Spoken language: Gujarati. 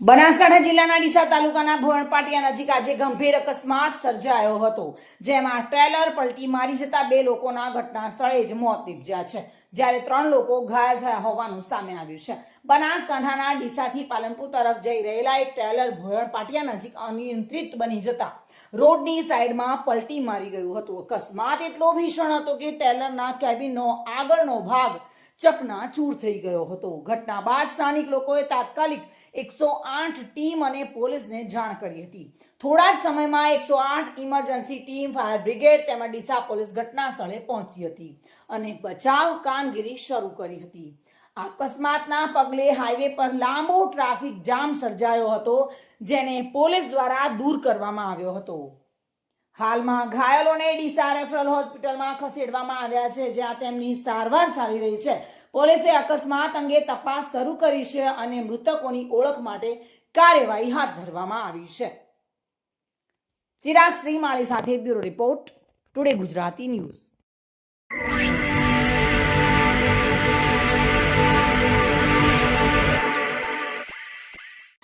બનાસકાંઠા જિલ્લાના ડીસા તાલુકાના ભવણપાટિયા નજીક આજે ગંભીર અકસ્માત સર્જાયો હતો, જેમાં ટ્રેલર પલટી મારી જતા 2 લોકોના ઘટના સ્થળે જ મોત નીપજ્યા છે, જ્યારે 3 લોકો ઘાયલ થયા હોવાનું સામે આવ્યું છે। બનાસકાંઠાના ડીસાથી પાલનપુર તરફ જઈ રહેલા એક ટ્રેલર ભવણપાટિયા નજીક અનિયંત્રિત બની જતા રોડની સાઈડમાં પલટી મારી ગયું હતું। અકસ્માત એટલો ભીષણ હતો કે ટ્રેલરના કેબિનનો આગળનો ભાગ ચકનાચૂર થઈ ગયો હતો। ઘટના બાદ સ્થાનિક લોકોએ તાત્કાલિક 108 ટીમ અને પોલીસને જાણ કરી હતી। થોડા જ સમયમાં 108 ઇમરજન્સી ટીમ, ફાયર બ્રિગેડ તેમજ ડીસા પોલીસ ઘટના સ્થળે પહોંચી હતી અને બચાવ કામગીરી શરૂ કરી હતી। અકસ્માતના પગલે હાઈવે પર લાંબો ટ્રાફિક જામ સર્જાયો હતો, જેને પોલીસ દ્વારા દૂર કરવામાં આવ્યો હતો। હાલમાં ઘાયલોને ડીસા રેફરલ હોસ્પિટલમાં ખસેડવામાં આવ્યા છે, જ્યાં તેમની સારવાર ચાલી રહી છે। પોલીસે અકસ્માત અંગે તપાસ શરૂ કરી છે અને મૃતકોની ઓળખ માટે કાર્યવાહી હાથ ધરવામાં આવી છે। ચિરાગ શ્રીમાળી સાથે bureau report, today Gujarati news.